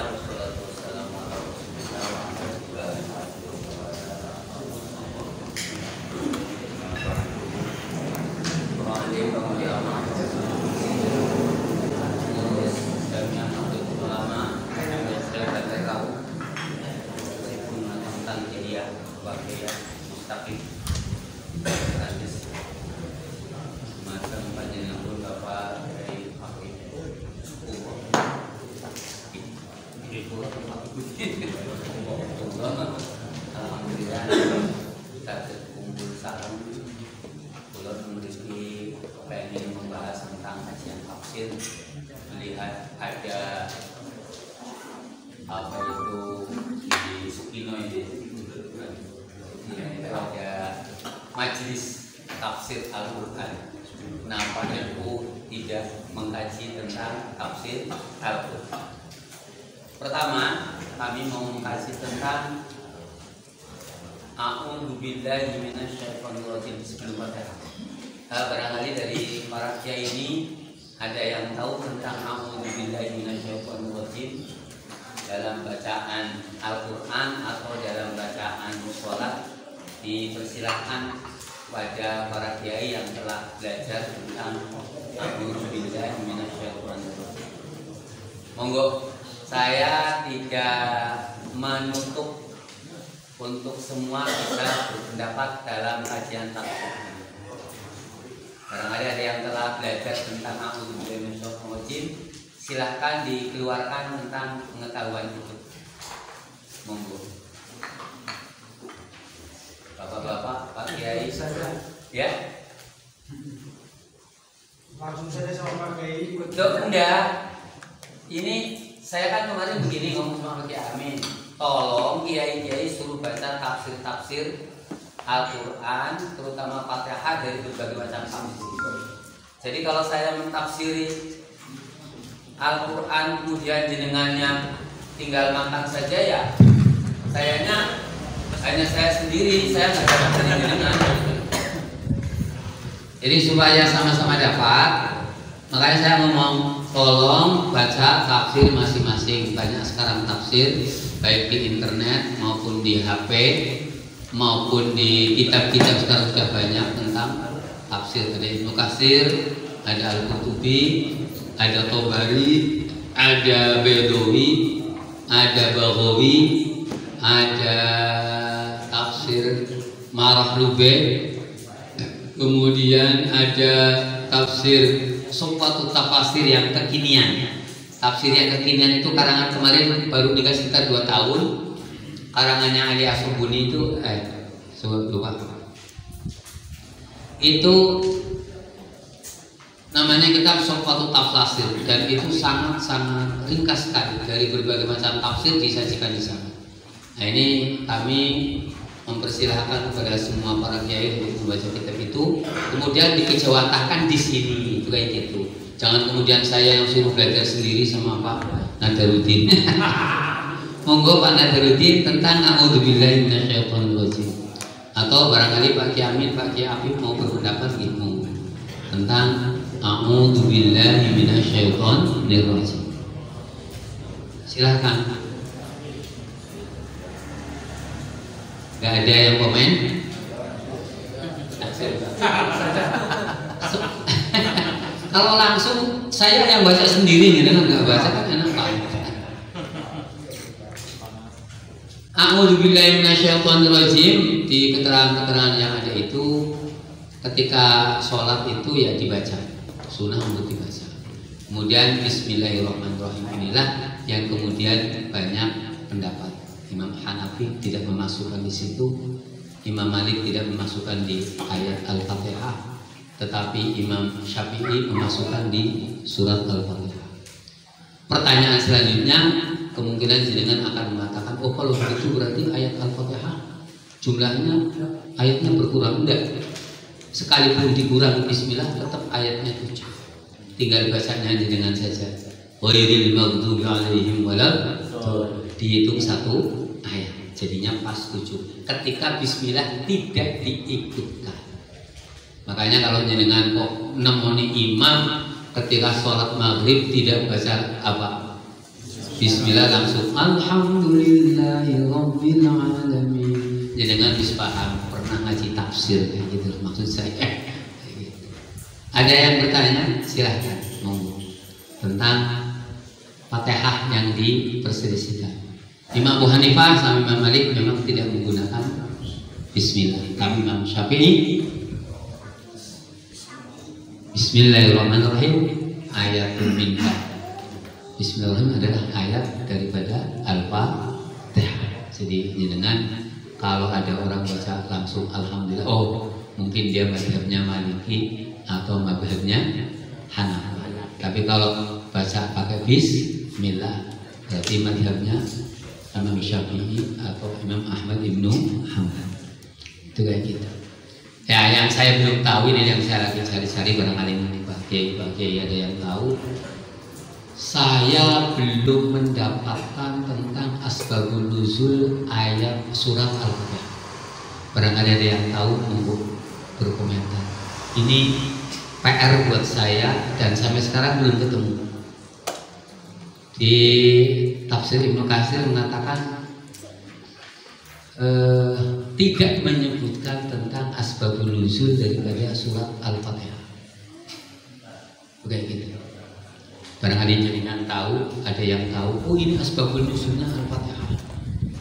Alhamdulillah wassalatu wassalamu ala Rasulillah wa ala alihi Alhamdulillah kita kumpul salam. Kalau memiliki pengen membahas tentang kajian tafsir, melihat ada apa itu di Sukino ini, ada majelis tafsir Al-Quran. Kenapa NU tidak mengkaji tentang tafsir Al-Quran? Pertama, kami mau mengkaji tentang A'udzu billahi minasyaitonir rajim sebelum Fatihah. Barangkali dari para kiai ini ada yang tahu tentang A'udzu billahi minasyaitonir rajim dalam bacaan Al-Quran atau dalam bacaan sholat. Dipersilahkan pada para kiai yang telah belajar tentang A'udzu billahi minasyaitonir rajim. Monggo, saya tidak menutup untuk semua bisa berpendapat dalam kajian tafsir. Barangkali ada yang telah belajar tentang A'udzu billahi minasyaitonir rajim, silahkan dikeluarkan tentang pengetahuan itu. Monggo. Bapak-bapak, Pak Kiai saja, ya. Langsung saja sama Pak Kiai. Betul, enggak. Ini saya kan kemarin begini ngomong sama Pak Kiai Amin. Tolong kiai-kiai suruh baca tafsir-tafsir Al-Quran, terutama Fatihah dari berbagai macam tafsir. Jadi kalau saya mentafsiri Al-Quran kemudian jenengannya tinggal makan saja, ya sayanya hanya saya sendiri, saya nggak dapat dari jenengan. Jadi supaya sama-sama dapat, makanya saya ngomong tolong baca tafsir masing-masing. Banyak sekarang tafsir baik di internet maupun di HP maupun di kitab-kitab sekarang sudah banyak tentang tafsir. Ada Ibnu Katsir, ada Al-Qurtubi, ada Tobari, ada Bedawi, ada Baghawi, ada tafsir Marah Lube, kemudian ada tafsir Sufwatut Tafasir yang kekinian. Tafsir yang kekinian itu karangan kemarin baru dikasih sekitar 2 tahun. Karangannya Ali As-Subuni itu lupa. Itu namanya kitab Sufwatut Tafasir dan itu sangat-sangat ringkas sekali, dari berbagai macam tafsir disajikan di sana. Nah, ini kami mempersilahkan kepada semua para kiai untuk membaca kitab itu, kemudian dikejawantahkan di sini, itu kayak gitu. Jangan kemudian saya yang suruh belajar sendiri sama Pak Nadarudin. Monggo Pak Nadarudin tentang A'udzubillahi minasyaitonir rajim. Atau barangkali Pak Kiai Amin, Pak Kiai Afif mau berpendapat gitu tentang A'udzubillahi minasyaitonir rajim. Silahkan. Gak ada yang komen? Kalau langsung saya yang baca sendiri gitu kan, nggak baca kan enak banget. A'udzubillahi minasyaitonir rajim, di keterangan-keterangan yang ada itu ketika sholat itu ya dibaca, sunnah untuk dibaca. Kemudian Bismillahirrahmanirrahim inilah yang kemudian banyak pendapat. Imam Hanafi tidak memasukkan di situ, Imam Malik tidak memasukkan di ayat Al-Fatihah, tetapi Imam Syafi'i memasukkan di surat Al-Fatihah. Pertanyaan selanjutnya, kemungkinan jenengan akan mengatakan, oh kalau begitu berarti ayat Al-Fatihah jumlahnya ayatnya berkurang. Enggak, sekalipun dikurang Bismillah tetap ayatnya 7, tinggal bacanya jenengan saja. Ghairil maghdubi alaihim waladdallin, dihitung 1 ayat, jadinya pas 7. Ketika Bismillah tidak diikutkan. Makanya kalau jenengan kok nemoni imam ketika sholat maghrib tidak baca apa Bismillah langsung Alhamdulillahirabbil alamin. Jangan bisa paham, pernah ngaji tafsir kayak gitu maksud saya. Gitu. Ada yang bertanya? Silahkan monggo tentang Fatihah yang diperselisihkan. Imam Abu Hanifah sama Imam Malik memang tidak menggunakan Bismillah. Tapi Imam Syafi'i Bismillahirrahmanirrahim ayatul minha. Bismillahirrahmanirrahim adalah ayat daripada Al-Fatihah. Jadi dengan kalau ada orang baca langsung Alhamdulillah, oh mungkin dia mazhabnya Maliki atau mazhabnya Hanafi. Tapi kalau baca pakai Bismillah berarti mazhabnya Imam Syafi'i atau Imam Ahmad ibnu Hanbal. Itu kayak gitu. Ya, yang saya belum tahu ini yang saya lagi cari-cari barangkali ini Pak Kiai ada yang tahu. Saya belum mendapatkan tentang asbabun nuzul ayat surat Al-Fatihah. Barangkali ada yang tahu, monggo berkomentar. Ini PR buat saya dan sampai sekarang belum ketemu. Di tafsir Ibnu Katsir mengatakan tidak menyebutkan tentang asbabun nuzul daripada surat Al-Fatihah. Oke gitu. Barangkali jenengan tahu, ada yang tahu, oh ini asbabun nuzulnya Al-Fatihah.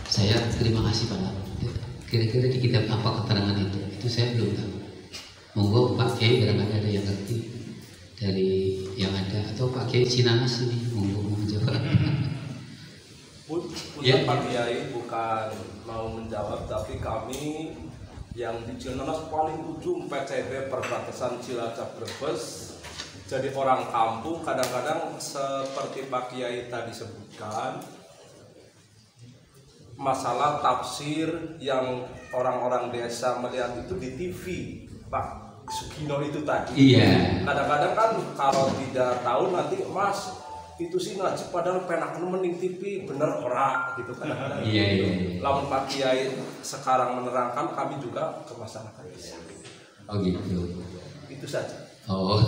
Saya terima kasih Pak. Kira-kira di kitab apa keterangan itu? Itu saya belum tahu. Monggo Pak Kiai barangkali ada yang ngerti dari yang ada, atau Pak Kiai Cinanas ini monggo menjawab. Ya. Pak Kiai bukan mau menjawab, tapi kami yang di Cinanas paling ujung PCB perbatasan Cilacap Brebes. Jadi orang kampung kadang-kadang seperti Pak Kiai tadi sebutkan, masalah tafsir yang orang-orang desa melihat itu di TV, Pak Sugino itu tadi. Iya. Kadang-kadang kan kalau tidak tahu nanti Mas itu sih ngaji padahal penakan mending TV bener ora gitu kadang-kadang. Iya. Lamun Pak Kiai sekarang menerangkan, kami juga ke masyarakat. Oh gitu. Itu saja. Oh,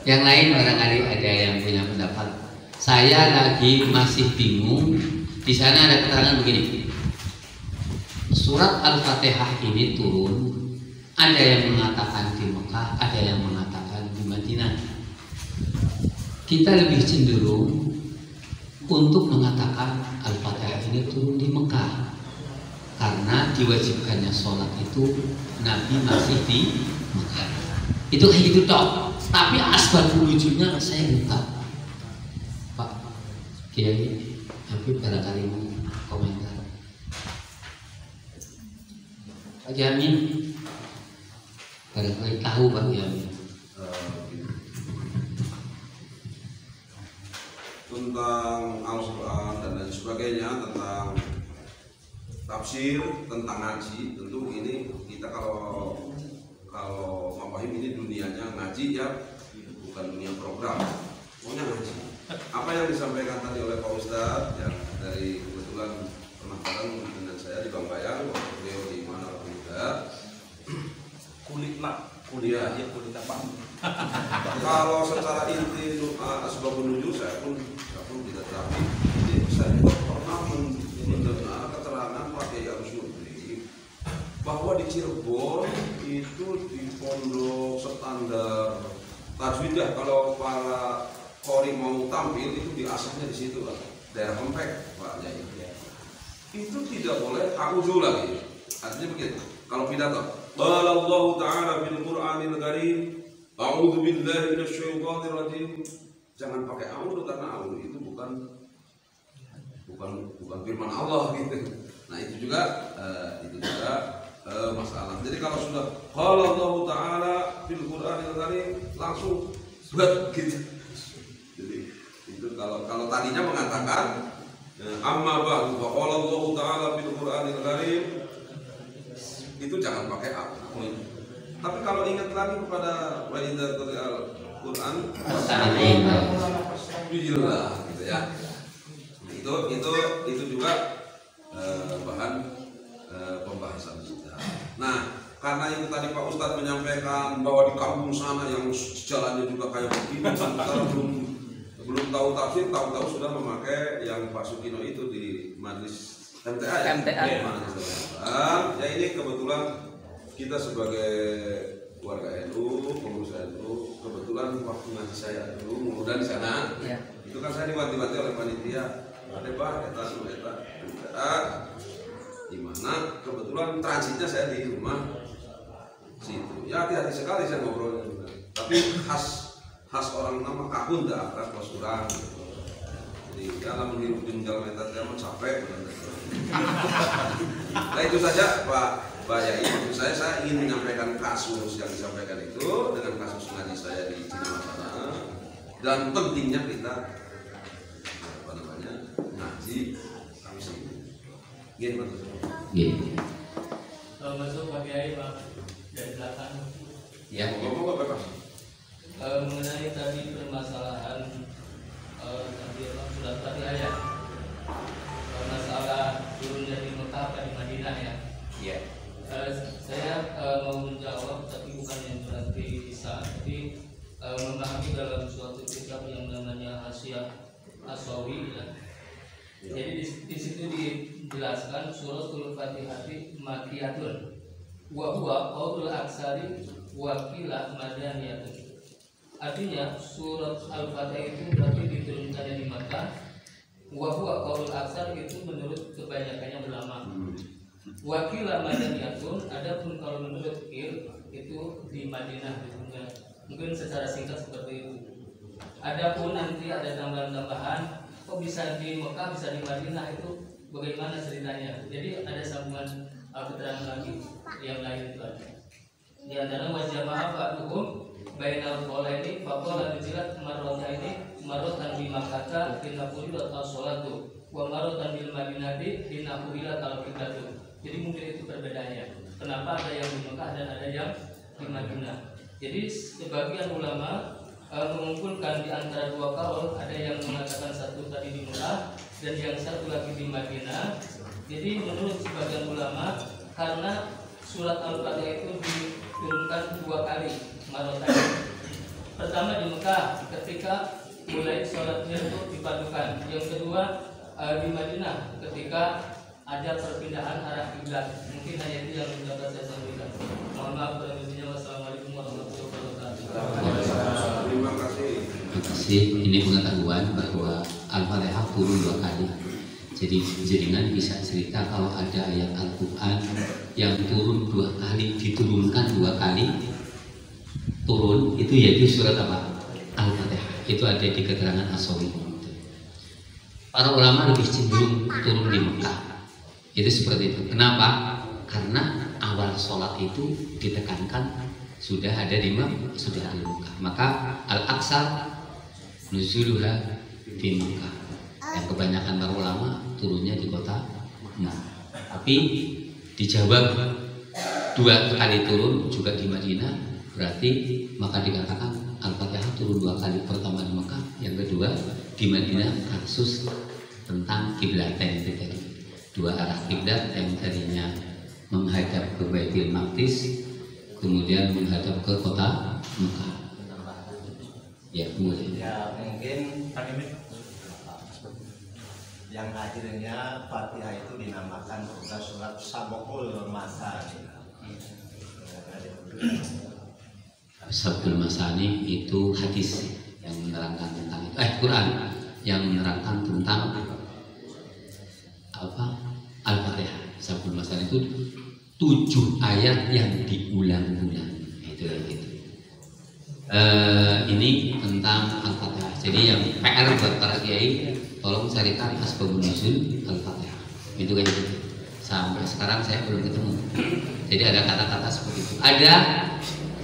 yang lain barangkali ada yang punya pendapat. Saya lagi masih bingung. Di sana ada keterangan begini. Surat Al-Fatihah ini turun. Ada yang mengatakan di Mekah, ada yang mengatakan di Madinah. Kita lebih cenderung untuk mengatakan Al-Fatihah ini turun di Mekah, karena diwajibkannya sholat itu Nabi masih di Mekah. Itu kayak gitu toh. Tapi asbabul nuzulnya saya belum tahu. Pak Kiai, tapi barangkali mau komentar. Pak Jamin, barangkali tahu Pak Jamin. Tentang Al-Quran dan lain sebagainya, tentang tafsir, tentang ngaji, tentu ini kita kalau memahami ini dunianya ngaji ya, bukan dunia program, maunya ngaji. Apa yang disampaikan tadi oleh Pak Ustadz yang dari kebetulan pernah bareng dengan saya di Bangbayang, waktu beliau di mana kuliah ya kuliah Pak. Kalau secara inti asbabun nuzul saya pun tidak tahu. Jadi saya juga pernah mendengar keterangan Pak Kiai Arusnudri bahwa di Cirebon itu di pondok standar tajwidah, kalau para qori mau tampil itu diasahnya di situ Pak, daerah Kempek Pak Yai. Itu tidak boleh auzu lagi. Artinya begitu. Kalau pidato, qala Allah Ta'ala fil Qur'anil Karim, a'udzu billahi minasyaitonir rajim. Jangan pakai auzu, karena auzu itu bukan firman Allah gitu. Nah, itu juga masalah. Jadi kalau sudah qala Allah Ta'ala fil Qur'anil Karim langsung buat gitu. Jadi itu kalau tadinya mengatakan amma ba'du fa qala Allah Ta'ala fil Qur'anil Karim, itu jangan pakai aku. Tapi kalau ingat lagi kepada wa idza qira'al Quran bismillah gitu ya. Itu juga bahan pembahasan kita. Nah, karena itu tadi Pak Ustadz menyampaikan bahwa di kampung sana yang jalannya juga kayak begini, sementara belum Sebelum tahu tafsir, tahu-tahu sudah memakai yang Pak Sukino itu di Majelis MTA ya? MTA. Ya ini kebetulan kita sebagai warga NU, pengurus NU, kebetulan waktu ngaji saya dulu mudah di sana, itu kan saya diwanti-wanti oleh panitia, ada Pak, MTA, di mana kebetulan transitnya saya di rumah situ. Ya hati-hati sekali saya ngobrolnya, tapi khas orang nama kahun dah akrab kurang. Jadi dalam menghirup jenjal mental saya mau capek. Nah itu saja Pak Yai. Maksud saya ingin menyampaikan kasus yang disampaikan itu dengan kasus ngaji saya di Cina dan pentingnya kita ngaji tafsir. Gini Pak. Gini. Masuk Pak Kiai Pak dari belakang. Ya. Ngomong apa Pak? Mengenai tadi permasalahan tadi surat Fatihah ya, masalah turun dari Mekah ke Madinah ya. Iya. Saya mau menjawab tapi bukan yang berarti bisa, tapi memahami dalam suatu kitab yang namanya Hasyiah As-Sawi ya. Jadi di situ dijelaskan suratul Fatihati makiyatun wa huwa qaulul aksari wa qila madaniyatun. Artinya surat Al-Fatihah itu berarti diturunkannya di Makkah. Wa huwa qaulul aksar itu menurut kebanyakannya ulama. Wa qila madaniyatun, adapun kalau menurut qil itu di Madinah diturunkan. Mungkin secara singkat seperti itu. Adapun nanti ada tambahan-tambahan, kok bisa di Mekah, bisa di Madinah, itu bagaimana ceritanya? Jadi ada sambungan keterangan lagi yang lain itu ada. Di antara wajah ba'duhum bainal qolaini faqala dijilat marrotan di Makkah tinapuri wa sholatu wa marrotan bil Madinati tinapurilah kalau kiblatu. Jadi mungkin itu perbedaannya. Kenapa ada yang di Mekah dan ada yang di Madinah? Jadi sebagian ulama mengumpulkan di antara dua kaul, ada yang mengatakan satu tadi di Mekah dan yang satu lagi di Madinah. Jadi menurut sebagian ulama karena surat Al-Fatihah itu diturunkan dua kali marotan. Pertama di Mekah ketika mulai sholatnya itu dipadukan. Yang kedua di Madinah ketika ada perpindahan arah kiblat. Mungkin hanya itu yang dapat saya sampaikan. Mohon maaf kurang-lebihnya. Wassalamualaikum warahmatullahi wabarakatuh. Terima kasih. Terima kasih. Ini pengetahuan bahwa Al-Fatihah turun dua kali. Jadi jaringan bisa cerita kalau ada ayat Al-Quran yang turun dua kali, diturunkan dua kali, turun itu yaitu surat apa? Al-Fatihah. Itu ada di keterangan As-Sawi. Para ulama lebih cenderung turun di Mekah. Itu seperti itu. Kenapa? Karena awal sholat itu ditekankan sudah ada di Mekah. Maka Al-Aqsa nuzuluha di Mekah. Yang kebanyakan para ulama turunnya di kota Mekah. Tapi dijawab dua kali turun juga di Madinah, berarti maka dikatakan Al-Fatihah turun dua kali, pertama di Mekah, yang kedua di Madinah, kasus tentang kiblatain itu tadi. Dua arah kiblat yang tadinya menghadap ke Baitul Maqdis kemudian menghadap ke kota Mekah. Ya, kemudian. Ya, mungkin yang akhirnya Fatihah itu dinamakan juga surat Sabqul Masani. Sabqul Masani itu hadis yang menerangkan tentang Quran yang menerangkan tentang apa? Al-Fatihah. Sabqul Masani itu 7 ayat yang diulang-ulang. Itu gitu. Ini tentang Al-Fatihah. Jadi yang PR buat para kiai, tolong carikan asbabun nuzul Al-Fatihah. Itu kayak gitu. Sampai sekarang saya belum ketemu. Jadi ada kata-kata seperti itu. Ada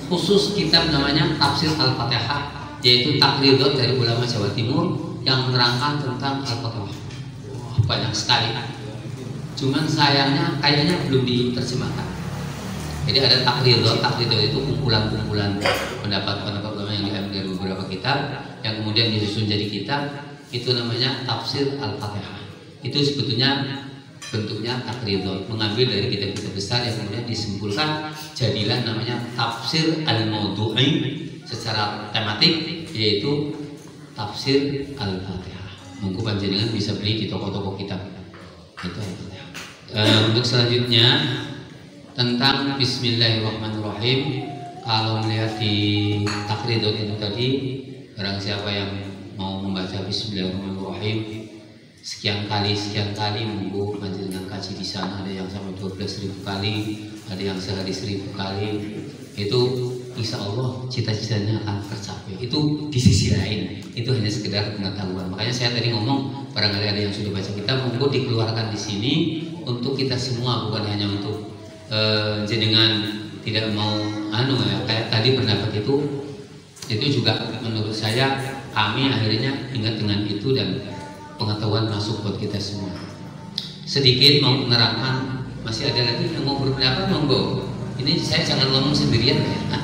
khusus kitab namanya Tafsir Al-Fatihah, yaitu takrirat dari ulama Jawa Timur yang menerangkan tentang Al-Fatihah. Banyak sekali. Cuman sayangnya kayaknya belum diterjemahkan. Jadi ada takrirat itu kumpulan-kumpulan pendapat-pendapat ulama yang diambil dari beberapa kitab yang kemudian disusun jadi kitab. Itu namanya Tafsir Al-Fatihah. Itu sebetulnya bentuknya takrirat, mengambil dari kitab-kitab besar yang kemudian disimpulkan jadilah namanya Tafsir Al-Mawdu'i secara tematik, yaitu tafsir Al-Fatihah. Monggo panjenengan bisa beli di toko-toko kitab. Itu Al-Fatihah. Untuk selanjutnya tentang Bismillahirrahmanirrahim. Kalau melihat di takridot itu tadi, barang siapa yang mau membaca Bismillahirrahmanirrahim sekian kali monggo panjenengan kaji di sana. Ada yang sampai 12.000 kali, ada yang sehari 1.000 kali. Itu insya Allah cita-citanya akan tercapai. Itu di sisi lain, itu hanya sekedar pengetahuan. Makanya saya tadi ngomong, barangkali ada yang sudah baca kitab, monggo dikeluarkan di sini untuk kita semua, bukan hanya untuk jenengan tidak mau kayak tadi pendapat itu juga menurut saya kami akhirnya ingat dengan itu dan pengetahuan masuk buat kita semua. Sedikit mau menerangkan, masih ada lagi yang mau berpendapat, monggo. Ini saya jangan ngomong sendirian ya.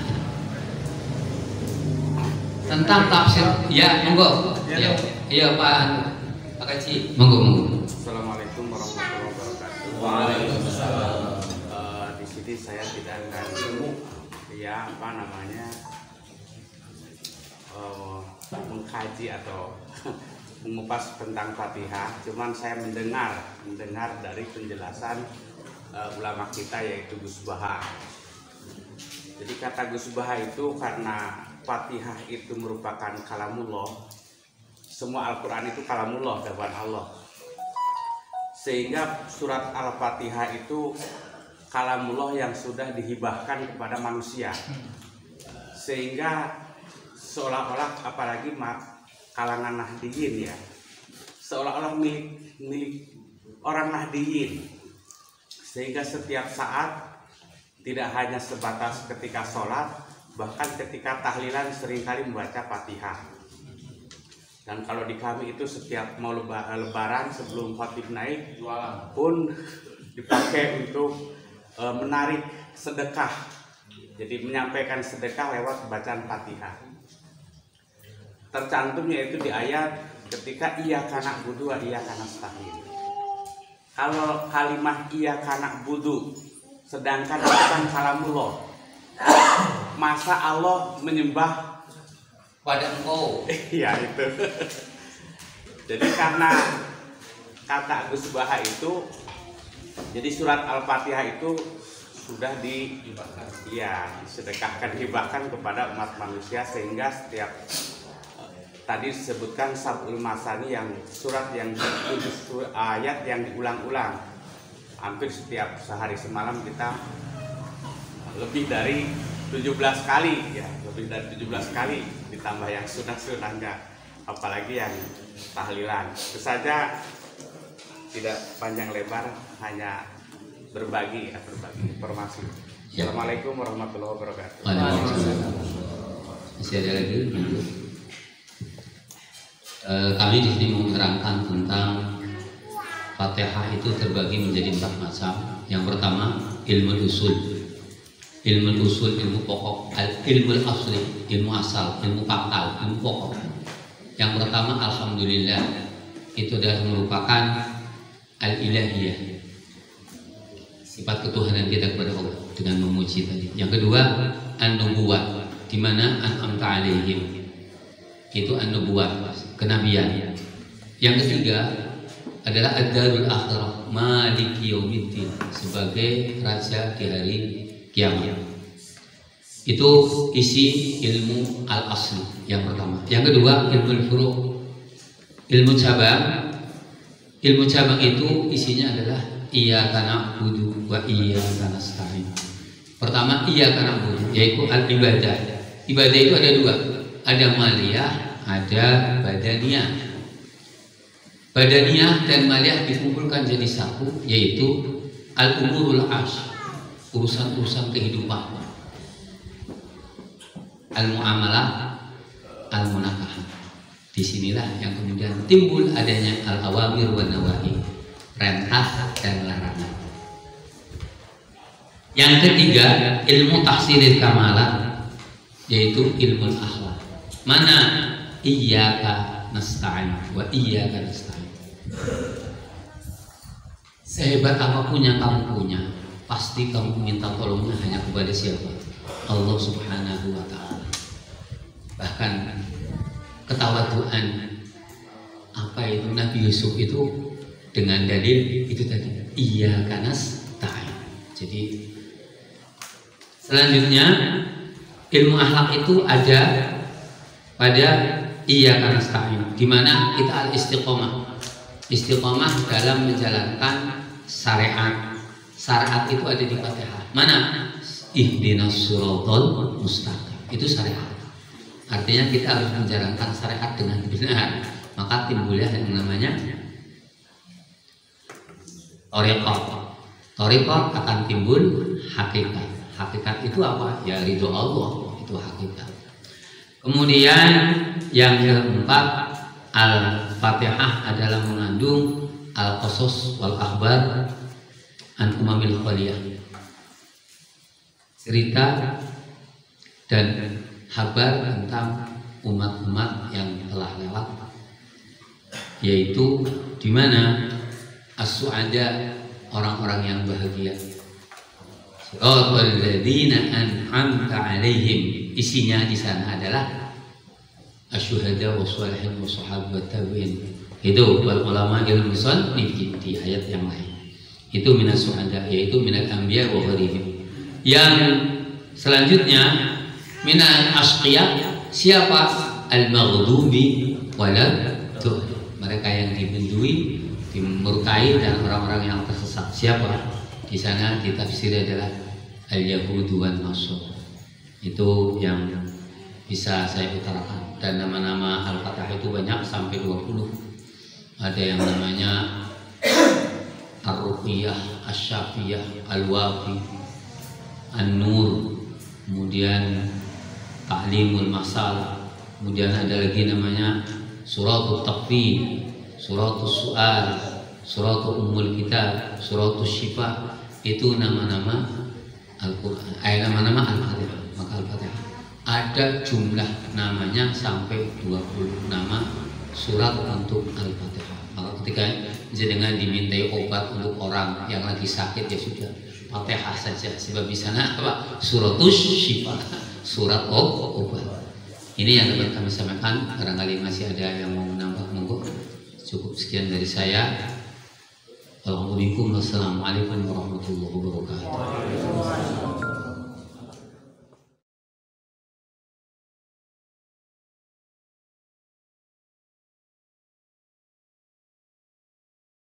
Tentang tafsir, ya monggo. Iya Pak Kaji, monggo. Assalamualaikum warahmatullahi wabarakatuh. Waalaikumsalam. Di sini saya tidak akan mengkaji atau mengupas tentang Fatihah. Cuman saya mendengar dari penjelasan ulama kita, yaitu Gus Baha. Jadi kata Gus Baha itu karena Fatihah itu merupakan kalamullah, semua Al-Quran itu kalamullah, dawaan Allah, sehingga surat Al-Fatihah itu kalamullah yang sudah dihibahkan kepada manusia, sehingga seolah-olah, apalagi kalangan Nahdiyin ya, seolah-olah milik orang Nahdiyin, sehingga setiap saat tidak hanya sebatas ketika sholat, bahkan ketika tahlilan seringkali membaca Fatihah. Dan kalau di kami itu setiap mau lebaran sebelum khatib naik pun dipakai untuk menarik sedekah, jadi menyampaikan sedekah lewat bacaan Fatihah. Tercantum yaitu di ayat ketika iyyaka na'budu wa iyyaka nasta'in. Kalau kalimat iyyaka na'budu sedangkan bukan kalamullah, masa Allah menyembah pada engkau? Iya itu. Jadi karena kata Gus Baha itu, jadi surat Al-Fatihah itu sudah disedekahkan, dihibahkan kepada umat manusia, sehingga setiap tadi disebutkan Sab'ul Masani, yang surat yang ayat yang diulang-ulang hampir setiap sehari semalam kita lebih dari 17 kali ya, lebih dari 17 kali, ditambah yang sunah-sunahnya, apalagi yang tahlilan. Itu saja, tidak panjang lebar, hanya berbagi informasi. Ya. Assalamualaikum warahmatullahi wabarakatuh. Waalaikumsalam. Masih ada lagi? Kami di sini mau menerangkan tentang Fatihah itu terbagi menjadi 4 macam. Yang pertama ilmu usul, ilmu pokok, ilmu asli, ilmu asal, ilmu pangkal, ilmu pokok. Yang pertama alhamdulillah, itu adalah merupakan al-ilahiyah, sifat ketuhanan kita kepada Allah dengan memuji tadi. Yang kedua an-nubuwah, di mana an'amta alaihim, itu an-nubuwah, kenabian. Yang ketiga adalah ad-darul akhirah, maliki yaumiddin, sebagai raja di hari kiamat. Itu isi ilmu al-asli yang pertama. Yang kedua ilmu al-furuq, ilmu cabang. Ilmu cabang itu isinya adalah iyyaka na'budu wa iyyaka nasta'in. Pertama iyyaka na'budu, yaitu al-ibadah. Ibadah itu ada 2, ada maliyah, ada badaniyah. Badaniyah dan maliyah dikumpulkan jadi satu, yaitu al-umurul ash, urusan-urusan kehidupan, al-muamalah, al-munakahah. Disinilah yang kemudian timbul adanya al-awamir wa nawahi, perintah dan larangan. Yang ketiga ilmu tahsilil kamalah, yaitu ilmu akhlak. Mana iyyaka nasta'in wa iyyaka nasta'in. Sehebat apapun yang kamu punya, pasti kamu minta tolongnya hanya kepada siapa? Allah Subhanahu wa ta'ala. Bahkan ketawaduan. Apa itu Nabi Yusuf itu dengan dalil itu tadi, iyyaka nasta'in. Jadi selanjutnya ilmu akhlak itu ada pada iyyaka nasta'in, di mana kita al-istiqomah. Istiqomah dalam menjalankan syariat. Syariat itu ada di Fatihah. Mana? Ihdinas siratal mustaqim. Itu syariat. Artinya kita harus menjalankan syariat dengan benar. Maka timbullah yang namanya thariqah. Thariqah akan timbul hakikat. Hakikat itu apa? Ya ridho Allah, itu hakikat. Kemudian yang keempat, Al-Fatihah adalah mengandung al-qasas wal akhbar an umamil khaliyah, cerita dan kabar tentang umat-umat yang telah lewat, yaitu di mana as-su'ada, orang-orang yang bahagia. Alladzina an'amta 'alaihim, isinya di sana adalah asyuhada wassalihin wassahabat tabi'in. Itu wal ulama ilmu musannifin di ayat yang lain. Itu minas su'ada, yaitu minal anbiya wa ghairihim. Yang selanjutnya minal asqiya, siapa? Al-maghdubi walad-dhalin, mereka yang dibendui, dimurkai, dan orang-orang yang tersesat. Siapa? Di sana ditafsir adalah al-yahudu wan nasr. Itu yang bisa saya utarakan. Dan nama-nama Al-Fatihah itu banyak, sampai 20. Ada yang namanya Ar-Ruqiyah, Asy-Syafiyah, Al-Wafi, An-Nur, kemudian Ta'limul Masal, kemudian ada lagi namanya Suratul Taqfir, Suratul Su'al, Suratul Ummul Kitab, Suratul Syifa. Itu nama-nama Al-Quran, nama-nama Al-Fatihah. Maka Al-Fatihah ada jumlah namanya sampai 20 nama surat untuk Al-Fatihah. Maka ketika jenengan dimintai obat untuk orang yang lagi sakit, ya sudah Fatihah saja, sebab di sana apa? Suratul Syifa, surat obat. Ini yang dapat kami sampaikan. Barangkali masih ada yang mau menambah, monggo. Cukup sekian dari saya. Assalamualaikum warahmatullahi wabarakatuh.